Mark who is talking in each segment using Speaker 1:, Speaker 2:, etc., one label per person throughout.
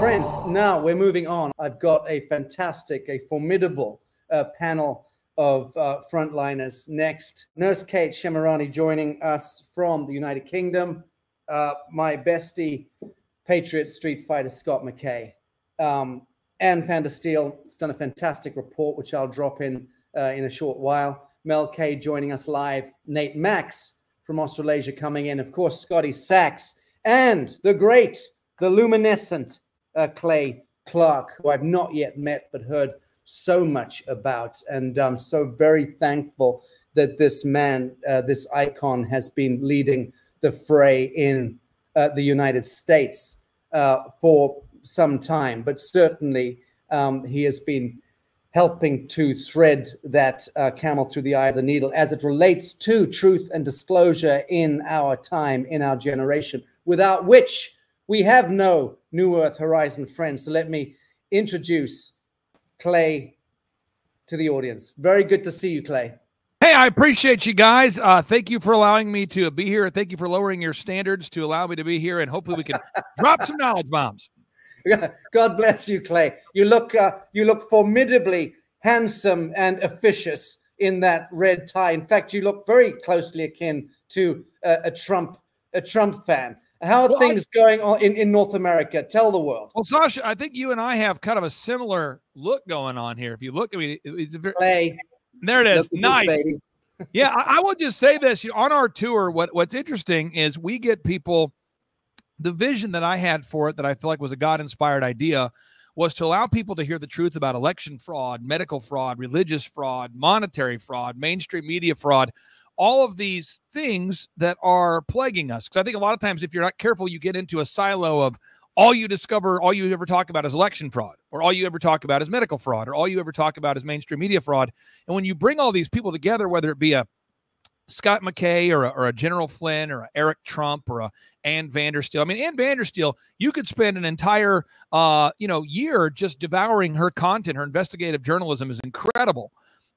Speaker 1: Friends, now we're moving on. I've got a formidable panel of frontliners next. Nurse Kate Shemirani joining us from the United Kingdom. My bestie, Patriot Street Fighter Scott McKay. Ann van der Steel has done a fantastic report, which I'll drop in a short while. Mel K joining us live. Nate Max from Australasia coming in. Of course, Scotty Sachs. And the great, the luminescent Clay Clark, who I've not yet met but heard so much about. And I'm so very thankful that this man, this icon, has been leading the fray in the United States for some time. But certainly he has been helping to thread that camel through the eye of the needle as it relates to truth and disclosure in our time, in our generation, without which we have no New Earth Horizon friends. So let me introduce Clay to the audience. Very good to see you, Clay.
Speaker 2: Hey, I appreciate you guys. Thank you for allowing me to be here. Thank you for lowering your standards to allow me to be here, and hopefully we can drop some knowledge bombs.
Speaker 1: God bless you, Clay. You look formidably handsome and officious in that red tie. In fact, you look very closely akin to a Trump fan. How are things going on in North America? Tell the world.
Speaker 2: Well, Sasha, I think you and I have kind of a similar look going on here. If you look, I mean, it's a very
Speaker 1: Clay.
Speaker 2: There it is. Nice. Yeah, I will just say this. On our tour, what's interesting is we get people. The vision that I had for it, that I feel like was a God-inspired idea, was to allow people to hear the truth about election fraud, medical fraud, religious fraud, monetary fraud, mainstream media fraud, all of these things that are plaguing us. Because I think a lot of times if you're not careful, you get into a silo of all you ever talk about is election fraud, or all you ever talk about is medical fraud, or all you ever talk about is mainstream media fraud. And when you bring all these people together, whether it be a Scott McKay or a General Flynn or a Eric Trump or a Ann van der Steel. I mean, Ann van der Steel, you could spend an entire year just devouring her content. Her investigative journalism is incredible.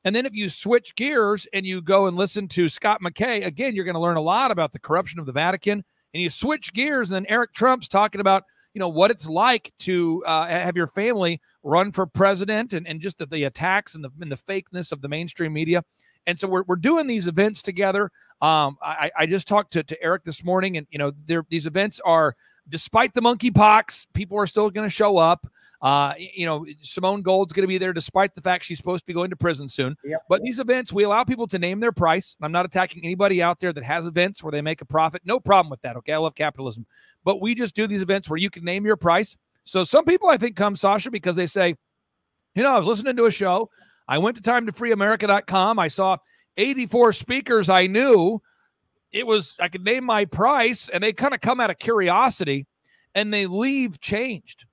Speaker 2: And then if you switch gears and you go and listen to Scott McKay, again, you're going to learn a lot about the corruption of the Vatican. And you switch gears, and then Eric Trump's talking about what it's like to have your family run for president, and just the attacks and the fakeness of the mainstream media. And so we're doing these events together. I just talked to Eric this morning, and these events are, despite the monkeypox, people are still going to show up. Simone Gold's going to be there, despite the fact she's supposed to be going to prison soon. Yep. But these events, we allow people to name their price. I'm not attacking anybody out there that has events where they make a profit. No problem with that. Okay, I love capitalism, but we just do these events where you can name your price. So some people, I think, come, Sasha, because they say, I was listening to a show. I went to timetofreeamerica.com. I saw 84 speakers I knew. I could name my price, and they kind of come out of curiosity, and they leave changed.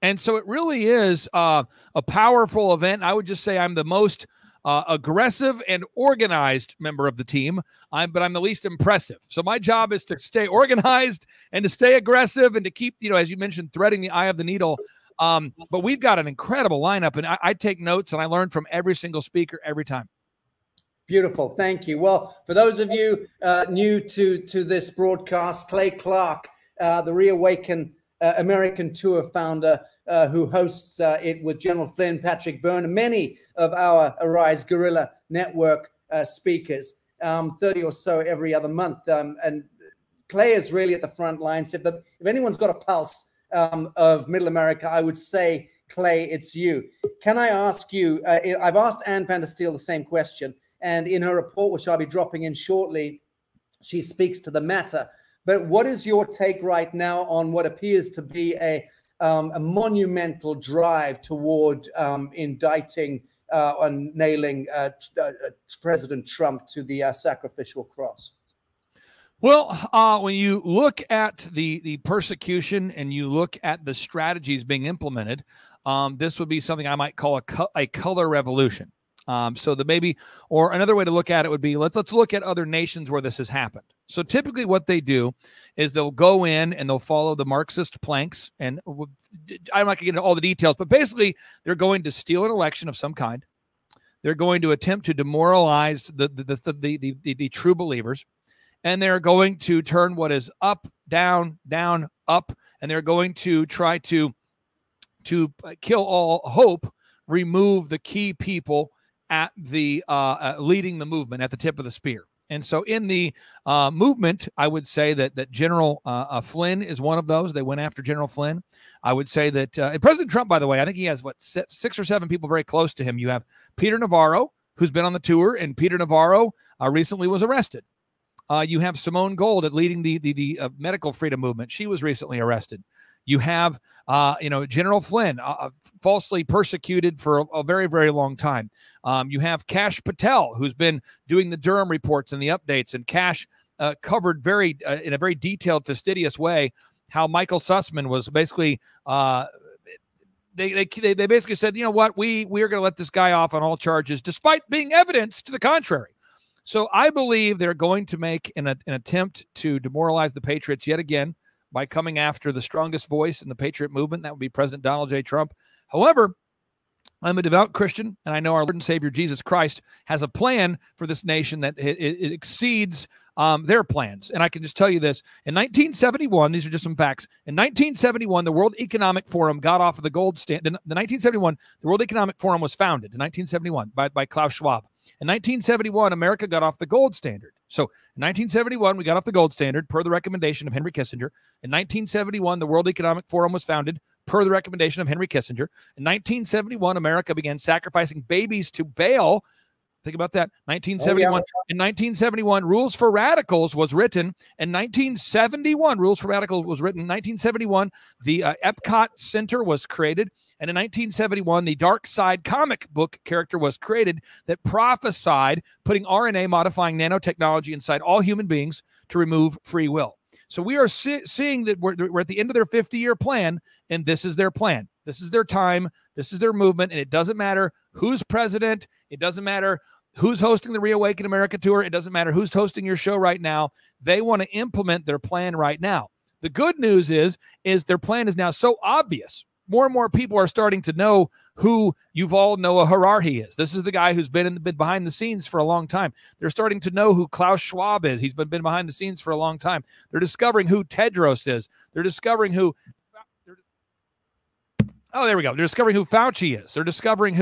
Speaker 2: And so it really is a powerful event. I would just say I'm the most aggressive and organized member of the team, but I'm the least impressive. So my job is to stay organized and to stay aggressive and to keep, as you mentioned, threading the eye of the needle. But we've got an incredible lineup, and I take notes, and I learn from every single speaker every time.
Speaker 1: Beautiful. Thank you. Well, for those of you new to this broadcast, Clay Clark, the Reawaken American Tour founder, who hosts it with General Flynn, Patrick Byrne, and many of our Arise Guerrilla Network speakers, 30 or so every other month. And Clay is really at the front lines. If anyone's got a pulse of Middle America, I would say, Clay, it's you. Can I ask you, I've asked Ann van der Steel the same question, and in her report, which I'll be dropping in shortly, she speaks to the matter. But what is your take right now on what appears to be a monumental drive toward indicting and nailing President Trump to the sacrificial cross?
Speaker 2: Well, when you look at the persecution and you look at the strategies being implemented, this would be something I might call a color revolution. So or another way to look at it would be, let's look at other nations where this has happened. So typically what they do is they'll go in and they'll follow the Marxist planks. And I'm not going to get into all the details, but basically they're going to steal an election of some kind. They're going to attempt to demoralize the true believers. And they're going to turn what is up, down, down, up. And they're going to try to to kill all hope, remove the key people at the leading the movement at the tip of the spear. And so in the movement, I would say that General Flynn is one of those. They went after General Flynn. I would say that and President Trump, by the way, I think he has, 6 or 7 people very close to him. You have Peter Navarro, who's been on the tour, and Peter Navarro recently was arrested. You have Simone Gold at leading the medical freedom movement. She was recently arrested. You have, General Flynn, falsely persecuted for a very, very long time. You have Kash Patel, who's been doing the Durham reports and the updates, and Kash covered in a very detailed, fastidious way how Michael Sussman was basically they basically said, you know what, we are going to let this guy off on all charges, despite being evidence to the contrary. So I believe they're going to make an attempt to demoralize the patriots yet again by coming after the strongest voice in the patriot movement. That would be President Donald J. Trump. However, I'm a devout Christian, and I know our Lord and Savior Jesus Christ has a plan for this nation that it exceeds their plans. And I can just tell you this. In 1971, these are just some facts. In 1971, the World Economic Forum got off of the gold standard. The 1971, the World Economic Forum was founded in 1971 by Klaus Schwab. In 1971, America got off the gold standard. So in 1971, we got off the gold standard per the recommendation of Henry Kissinger. In 1971, the World Economic Forum was founded per the recommendation of Henry Kissinger. In 1971, America began sacrificing babies to Baal. Think about that. 1971. Oh, yeah. In 1971, Rules for Radicals was written. In 1971, Rules for Radicals was written. In 1971, the Epcot Center was created. And in 1971, the Dark Side comic book character was created that prophesied putting RNA modifying nanotechnology inside all human beings to remove free will. So we are seeing that we're at the end of their 50-year plan, and this is their plan. This is their time. This is their movement, and it doesn't matter who's president. It doesn't matter who's hosting the Reawaken America tour. It doesn't matter who's hosting your show right now. They want to implement their plan right now. The good news is their plan is now so obvious. More and more people are starting to know who Yuval Noah Harari is. This is the guy who's been behind the scenes for a long time. They're starting to know who Klaus Schwab is. He's been behind the scenes for a long time. They're discovering who Tedros is. They're discovering who They're discovering who Fauci is. They're discovering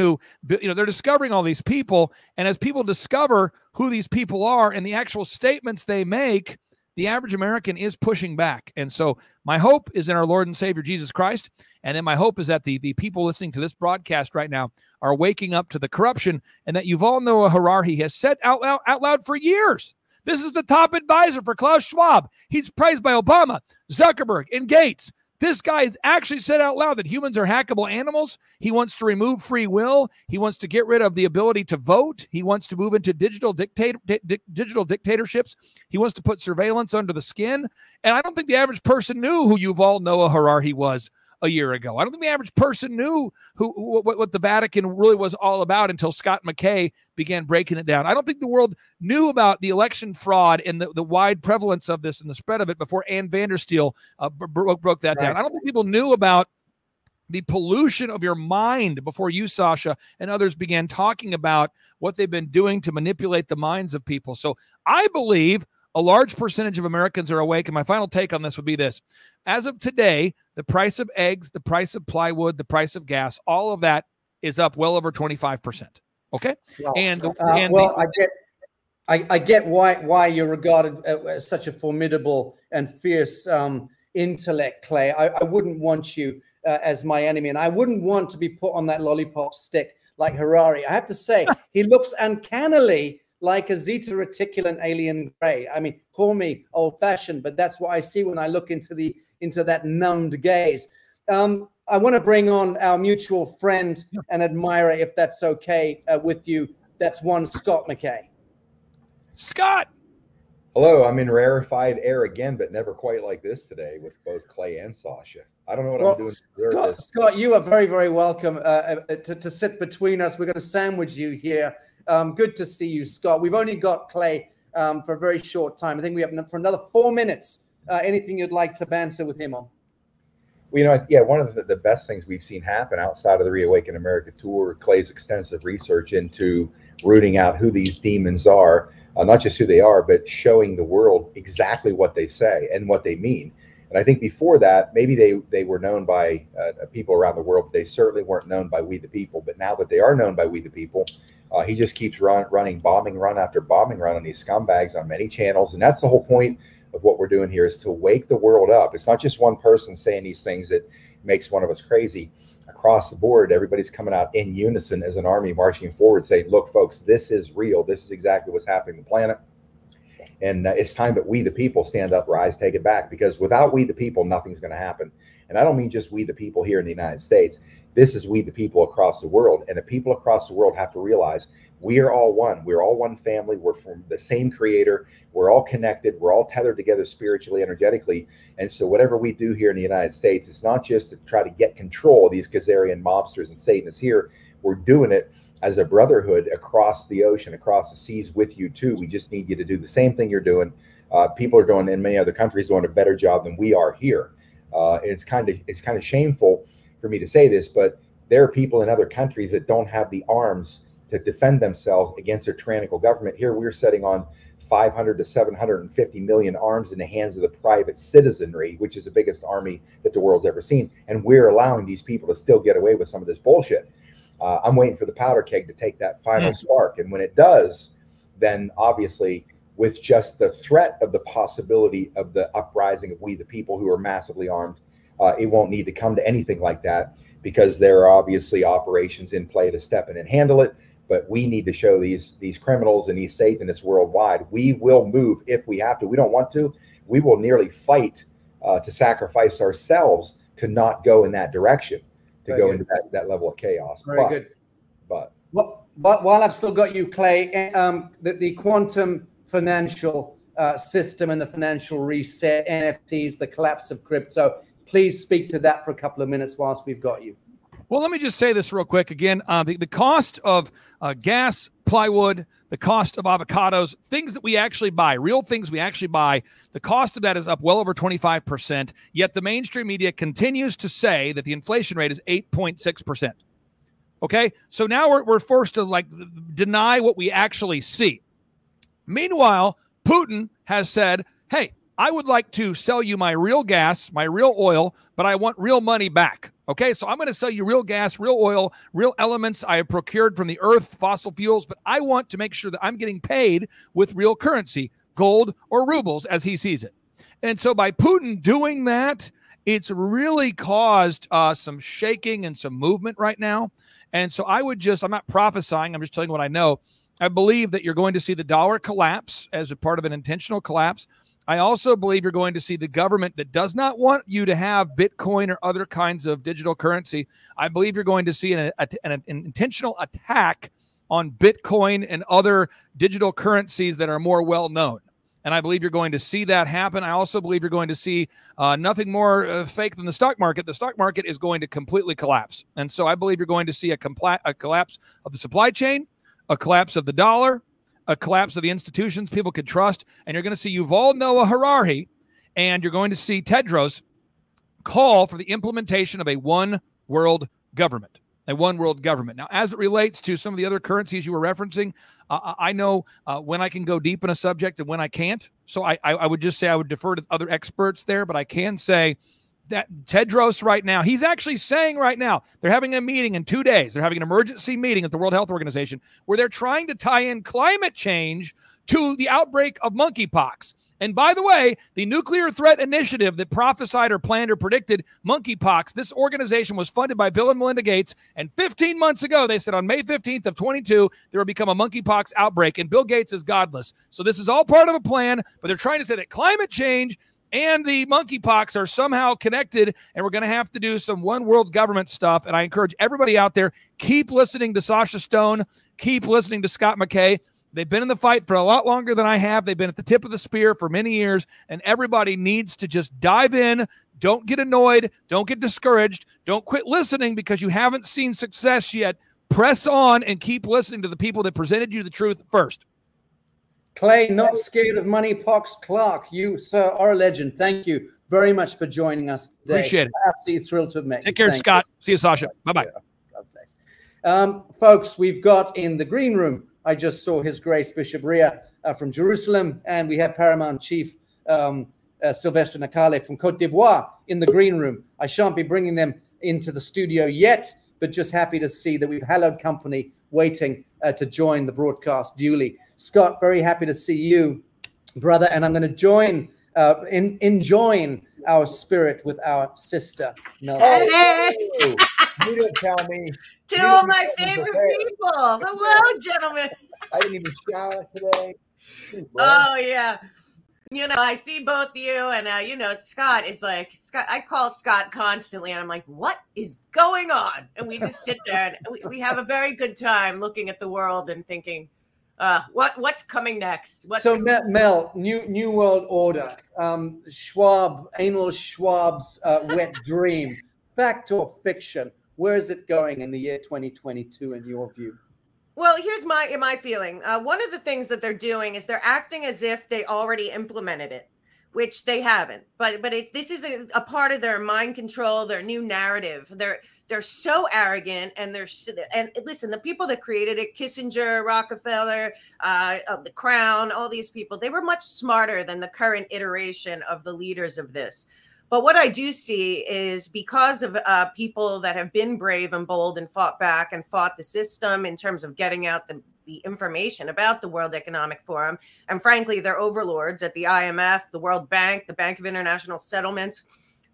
Speaker 2: they're discovering all these people. And as people discover who these people are and the actual statements they make, the average American is pushing back. And so my hope is in our Lord and Savior, Jesus Christ. And then my hope is that the people listening to this broadcast right now are waking up to the corruption, and that Yuval Noah Harari has said out loud for years. This is the top advisor for Klaus Schwab. He's praised by Obama, Zuckerberg, and Gates. This guy has actually said out loud that humans are hackable animals. He wants to remove free will. He wants to get rid of the ability to vote. He wants to move into digital dictatorships. He wants to put surveillance under the skin. And I don't think the average person knew who Yuval Noah Harari was a year ago. I don't think the average person knew what the Vatican really was all about until Scott McKay began breaking it down. I don't think the world knew about the election fraud and the wide prevalence of this and the spread of it before Ann Vandersteel broke that down. I don't think people knew about the pollution of your mind before you, Sasha, and others began talking about what they've been doing to manipulate the minds of people. So I believe a large percentage of Americans are awake. And my final take on this would be this. As of today, the price of eggs, the price of plywood, the price of gas, all of that is up well over 25%. Okay. Well,
Speaker 1: I get why you're regarded as such a formidable and fierce intellect, Clay. I wouldn't want you as my enemy, and I wouldn't want to be put on that lollipop stick like Harari. I have to say, he looks uncannily like a Zeta Reticulan alien gray. I mean, call me old-fashioned, but that's what I see when I look into that numbed gaze. I want to bring on our mutual friend and admirer, if that's okay with you. That's one Scott McKay.
Speaker 2: Scott!
Speaker 3: Hello, I'm in rarefied air again, but never quite like this today with both Clay and Sasha. I don't know what I'm doing.
Speaker 1: Scott, you are very, very welcome to sit between us. We're going to sandwich you here. Good to see you, Scott. We've only got Clay for a very short time. I think we have for another 4 minutes. Anything you'd like to banter with him on?
Speaker 3: Well, one of the best things we've seen happen outside of the Reawaken America tour, Clay's extensive research into rooting out who these demons are, not just who they are, but showing the world exactly what they say and what they mean. And And I think before that, maybe they were known by people around the world, but they certainly weren't known by we the people. But now that they are known by we the people, he just keeps running bombing run after bombing run on these scumbags on many channels. And that's the whole point of what we're doing here, is to wake the world up. It's not just one person saying these things that makes one of us crazy. Across the board, everybody's coming out in unison as an army marching forward saying, look, folks, this is real. This is exactly what's happening on the planet. And it's time that we, the people, stand up, rise, take it back, because without we, the people, nothing's going to happen. And I don't mean just we, the people here in the United States. This is we, the people across the world. And the people across the world have to realize we are all one. We're all one family. We're from the same creator. We're all connected. We're all tethered together spiritually, energetically. And so whatever we do here in the United States, it's not just to try to get control of these Khazarian mobsters and Satanists here. We're doing it as a brotherhood across the ocean, across the seas with you too. We just need you to do the same thing you're doing. People are doing in many other countries doing a better job than we are here. And it's kind of shameful for me to say this, but there are people in other countries that don't have the arms to defend themselves against their tyrannical government. Here we're setting on 500 to 750 million arms in the hands of the private citizenry, which is the biggest army that the world's ever seen. And we're allowing these people to still get away with some of this bullshit. I'm waiting for the powder keg to take that final spark. And when it does, then obviously with just the threat of the possibility of the uprising of we the people who are massively armed, it won't need to come to anything like that, because there are obviously operations in play to step in and handle it. But we need to show these criminals and these Satanists worldwide, we will move if we have to. We don't want to. We will nearly fight to sacrifice ourselves to not go in that direction, to Very go good. Into that level of chaos.
Speaker 1: Very good.
Speaker 3: But
Speaker 1: while I've still got you, Clay, the quantum financial system and the financial reset, NFTs, the collapse of crypto, please speak to that for a couple of minutes whilst we've got you.
Speaker 2: Well, let me just say this real quick. Again, the cost of gas, plywood, the cost of avocados, things that we actually buy, real things we actually buy, the cost of that is up well over 25%. Yet the mainstream media continues to say that the inflation rate is 8.6%. Okay, so now we're forced to deny what we actually see. Meanwhile, Putin has said, hey, I would like to sell you my real gas, my real oil, but I want real money back. Okay, so I'm going to sell you real gas, real oil, real elements I have procured from the earth, fossil fuels, but I want to make sure that I'm getting paid with real currency, gold or rubles, as he sees it. And so by Putin doing that, it's really caused some shaking and some movement right now. And so I'm not prophesying, I'm just telling you what I know. I believe that you're going to see the dollar collapse as a part of an intentional collapse. I also believe you're going to see the government that does not want you to have Bitcoin or other kinds of digital currency. I believe you're going to see an intentional attack on Bitcoin and other digital currencies that are more well-known. And I believe you're going to see that happen. I also believe you're going to see nothing more fake than the stock market. The stock market is going to completely collapse. And so I believe you're going to see a collapse of the supply chain, a collapse of the dollar, a collapse of the institutions people could trust, and you're going to see Yuval Noah Harari, and you're going to see Tedros call for the implementation of a one world government, Now, as it relates to some of the other currencies you were referencing, I know when I can go deep in a subject and when I can't. So I would just say I would defer to other experts there, but I can say that Tedros right now, he's actually saying right now, they're having a meeting in 2 days. They're having an emergency meeting at the World Health Organization where they're trying to tie in climate change to the outbreak of monkeypox. And by the way, the Nuclear Threat Initiative that prophesied or planned or predicted monkeypox, this organization was funded by Bill and Melinda Gates. And 15 months ago, they said on May 15th of 22, there would become a monkeypox outbreak. And Bill Gates is godless. So this is all part of a plan, but they're trying to say that climate change and the monkeypox are somehow connected, and we're going to have to do some one world government stuff. And I encourage everybody out there, keep listening to Sasha Stone, keep listening to Scott McKay. They've been in the fight for a lot longer than I have. They've been at the tip of the spear for many years, and everybody needs to just dive in. Don't get annoyed. Don't get discouraged. Don't quit listening because you haven't seen success yet. Press on and keep listening to the people that presented you the truth first.
Speaker 1: Clay, not scared of moneypox. Clark, you, sir, are a legend. Thank you very much for joining us today.
Speaker 2: Appreciate it.
Speaker 1: Absolutely thrilled to have met you.
Speaker 2: Take care, Scott. See you, Sasha. Bye-bye.
Speaker 1: God bless. Folks, we've got in the green room, I just saw His Grace Bishop Ria from Jerusalem, and we have Paramount Chief Sylvestre Nakale from Cote d'Ivoire in the green room. I shan't be bringing them into the studio yet, but just happy to see that we've hallowed company waiting to join the broadcast duly. Scott, very happy to see you, brother, and I'm going to join join our spirit with our sister, Mel.
Speaker 3: Hey. You didn't tell me.
Speaker 4: Two of my favorite people. Hello, gentlemen.
Speaker 3: I didn't even shower today.
Speaker 4: Oh, yeah. You know, I see both of you, and you know, Scott is like, I call Scott constantly, and I'm like, what is going on? And we just sit there, and we have a very good time looking at the world and thinking, what's coming next?
Speaker 1: Mel, new world order, Anal Schwab's wet dream, fact or fiction? Where is it going in the year 2022, in your view?
Speaker 4: Well, here's my feeling. One of the things that they're doing is they're acting as if they already implemented it, which they haven't. But this is a part of their mind control, their new narrative. They're so arrogant, and listen, the people that created it, Kissinger, Rockefeller, the Crown, all these people, they were much smarter than the current iteration of the leaders of this. But what I do see is, because of people that have been brave and bold and fought back and fought the system in terms of getting out the information about the World Economic Forum, and frankly, their overlords at the IMF, the World Bank, the Bank of International Settlements,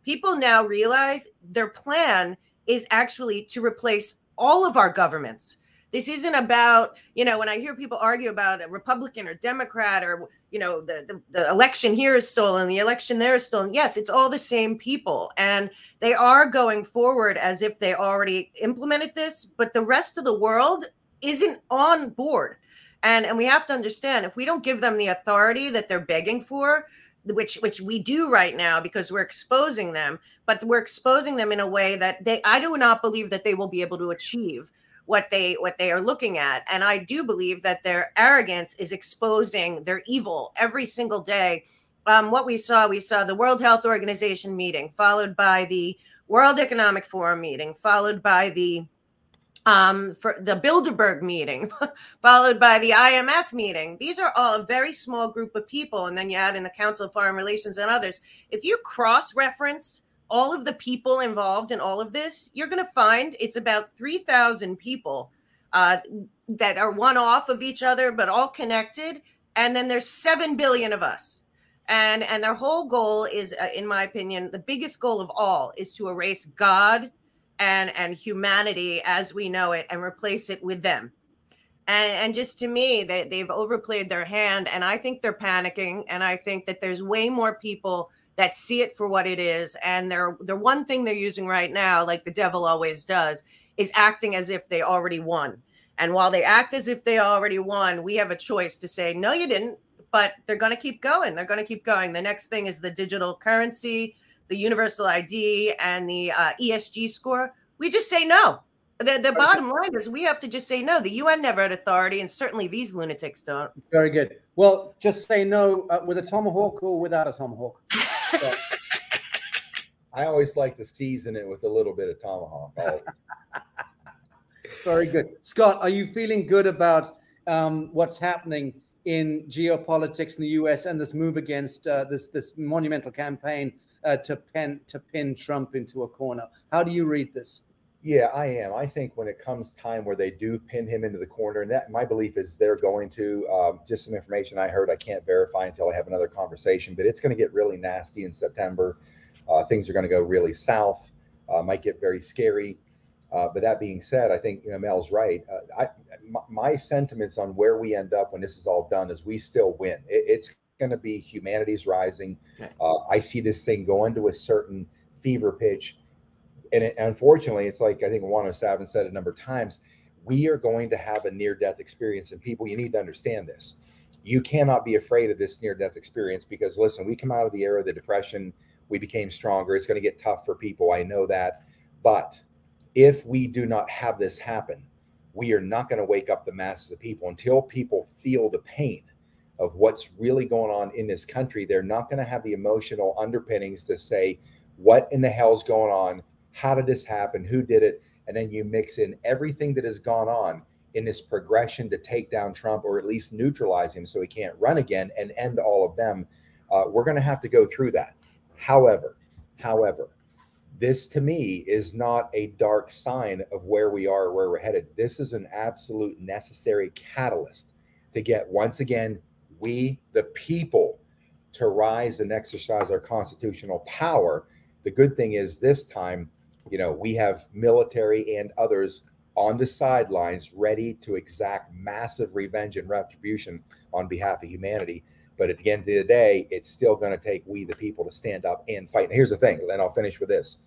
Speaker 4: people now realize their plan is actually to replace all of our governments. This isn't about, you know, when I hear people argue about a Republican or Democrat, or, you know, the election here is stolen, the election there is stolen. Yes, it's all the same people. And they are going forward as if they already implemented this, but the rest of the world isn't on board. And we have to understand, if we don't give them the authority that they're begging for, which we do right now because we're exposing them, but we're exposing them in a way that I do not believe that they will be able to achieve what they are looking at. And I do believe that their arrogance is exposing their evil every single day. What we saw the World Health Organization meeting, followed by the World Economic Forum meeting, followed by the Bilderberg meeting, followed by the IMF meeting. These are all a very small group of people. And then you add in the Council of Foreign Relations and others. If you cross-reference all of the people involved in all of this, you're going to find it's about 3,000 people that are one off of each other, but all connected. And then there's 7 billion of us. And their whole goal is, in my opinion, the biggest goal of all is to erase God and humanity as we know it and replace it with them. And just to me, they've overplayed their hand. And I think they're panicking. And I think that there's way more people that see it for what it is. And the one thing they're using right now, like the devil always does, is acting as if they already won. And while they act as if they already won, we have a choice to say, no, you didn't. But they're going to keep going. They're going to keep going. The next thing is the digital currency, the universal ID, and the ESG score. We just say no. The bottom line is we have to just say no. The UN never had authority, and certainly these lunatics don't.
Speaker 1: Very good. Well, just say no with a tomahawk or without a tomahawk. So.
Speaker 3: I always like to season it with a little bit of tomahawk.
Speaker 1: Very good. Scott, are you feeling good about what's happening in geopolitics in the US and this move against this monumental campaign to pin Trump into a corner? How do you read this?
Speaker 3: Yeah, I am. I think when it comes time where they do pin him into the corner, and that my belief is they're going to, just some information I heard, I can't verify until I have another conversation, but it's going to get really nasty in September. Things are going to go really south, might get very scary. But that being said, I think, Mel's right. My sentiments on where we end up when this is all done is we still win. It's going to be humanity's rising. I see this thing going to a certain fever pitch. And unfortunately, it's like I think Juan O'Savin said a number of times, we are going to have a near-death experience. And people, you need to understand this. You cannot be afraid of this near-death experience because, listen, we come out of the era of the Depression. We became stronger. It's going to get tough for people. I know that. But if we do not have this happen, we are not going to wake up the masses of people. Until people feel the pain of what's really going on in this country, they're not going to have the emotional underpinnings to say, what in the hell's going on? How did this happen? Who did it? And then you mix in everything that has gone on in this progression to take down Trump, or at least neutralize him so he can't run again and end all of them. We're going to have to go through that. However, this to me is not a dark sign of where we are or where we're headed. This is an absolute necessary catalyst to get, once again, we, the people, to rise and exercise our constitutional power. The good thing is this time, you know, we have military and others on the sidelines ready to exact massive revenge and retribution on behalf of humanity. But at the end of the day, it's still going to take we, the people, to stand up and fight. And here's the thing, and I'll finish with this.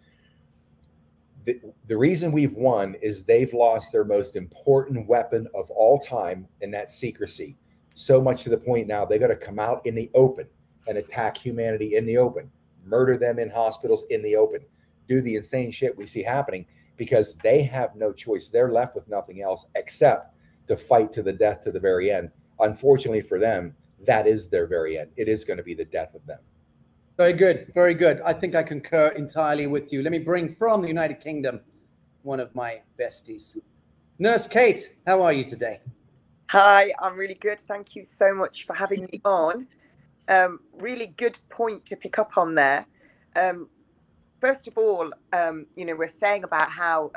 Speaker 3: The reason we've won is they've lost their most important weapon of all time, and that's secrecy. So much to the point now they got to come out in the open and attack humanity in the open, murder them in hospitals in the open, do the insane shit we see happening, because they have no choice. They're left with nothing else except to fight to the death to the very end. Unfortunately for them, that is their very end. It is going to be the death of them.
Speaker 1: Very good. Very good. I think I concur entirely with you. Let me bring from the United Kingdom one of my besties. Nurse Kate, how are you today?
Speaker 5: Hi, I'm really good. Thank you so much for having me on. Really good point to pick up on there. First of all, you know, we're saying about how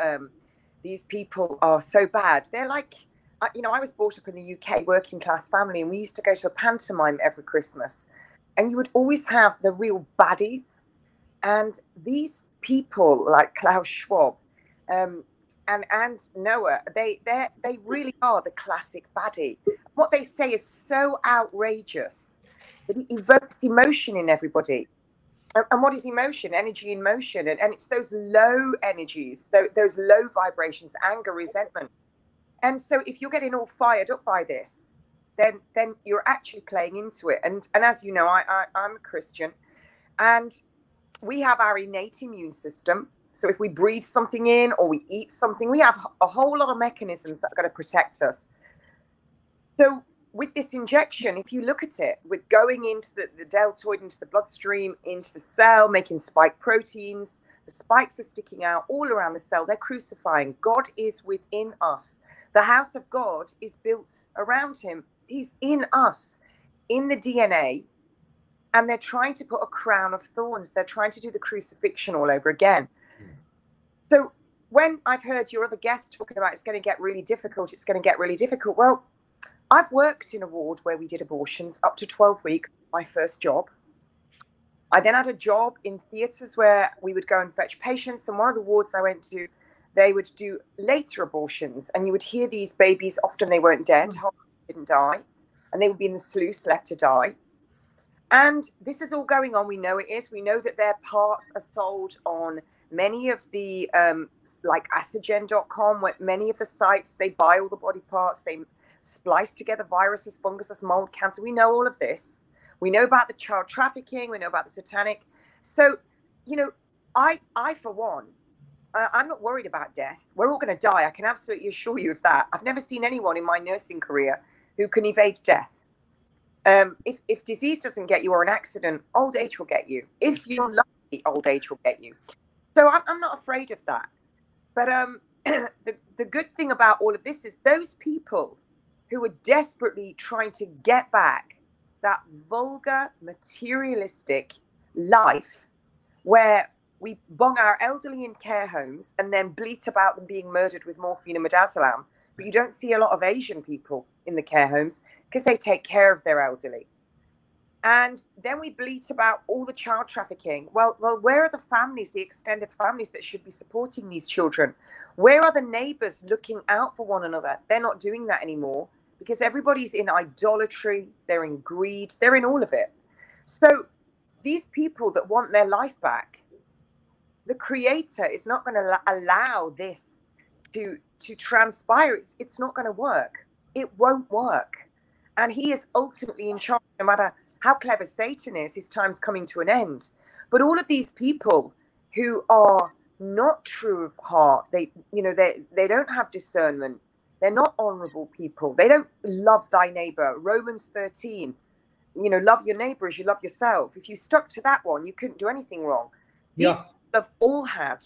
Speaker 5: these people are so bad. They're like, you know, I was brought up in the UK, working class family, and we used to go to a pantomime every Christmas. And you would always have the real baddies. And these people like Klaus Schwab and Noah, they really are the classic baddie. What they say is so outrageous that it evokes emotion in everybody. And what is emotion? Energy in motion. And it's those low energies, those low vibrations, anger, resentment. And so if you're getting all fired up by this, then you're actually playing into it. And as you know, I'm a Christian, and we have our innate immune system. So if we breathe something in or we eat something, we have a whole lot of mechanisms that are going to protect us. So with this injection, if you look at it, we're going into the deltoid, into the bloodstream, into the cell, making spike proteins. The spikes are sticking out all around the cell. They're crucifying. God is within us. The house of God is built around him. He's in us, in the DNA, and they're trying to put a crown of thorns. They're trying to do the crucifixion all over again. So when I've heard your other guests talking about it's going to get really difficult, well, I've worked in a ward where we did abortions up to 12 weeks, my first job. I then had a job in theatres where we would go and fetch patients, and one of the wards I went to, they would do later abortions, and you would hear these babies, often they weren't dead, didn't die, and they would be in the sluice left to die. And this is all going on. We know it is. We know that their parts are sold on many of the like Acigen.com, where many of the sites, they buy all the body parts, they splice together viruses, funguses, mold, cancer. We know all of this. We know about the child trafficking. We know about the satanic. So, you know, I for one, I'm not worried about death. We're all going to die. I can absolutely assure you of that. I've never seen anyone in my nursing career who can evade death. If disease doesn't get you or an accident, old age will get you. If you're lucky, old age will get you. So I'm not afraid of that. But the good thing about all of this is those people who are desperately trying to get back that vulgar, materialistic life where we bung our elderly in care homes and then bleat about them being murdered with morphine and midazolam. But you don't see a lot of Asian people in the care homes because they take care of their elderly. And then we bleat about all the child trafficking. Well, where are the families, the extended families that should be supporting these children? Where are the neighbors looking out for one another? They're not doing that anymore because everybody's in idolatry. They're in greed. They're in all of it. So these people that want their life back, the creator is not going to allow this to transpire. It's not going to work. It won't work. And he is ultimately in charge, no matter how clever Satan is. His time's coming to an end. But all of these people who are not true of heart, they don't have discernment. They're not honorable people. They don't love thy neighbor. Romans 13, love your neighbor as you love yourself. If you stuck to that one, you couldn't do anything wrong. These people have all had.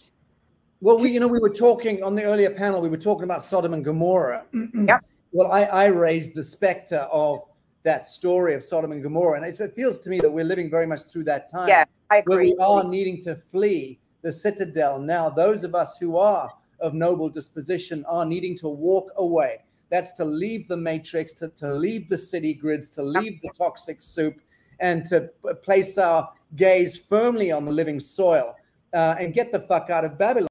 Speaker 1: Well, we were talking on the earlier panel, we were talking about Sodom and Gomorrah. Yep. Well, I raised the specter of that story of Sodom and Gomorrah. And it feels to me that we're living very much through that time.
Speaker 5: Yeah, I agree.
Speaker 1: Where we are needing to flee the citadel. Now, those of us who are of noble disposition are needing to walk away. That's to leave the matrix, to leave the city grids, to leave the toxic soup, and to place our gaze firmly on the living soil and get the fuck out of Babylon.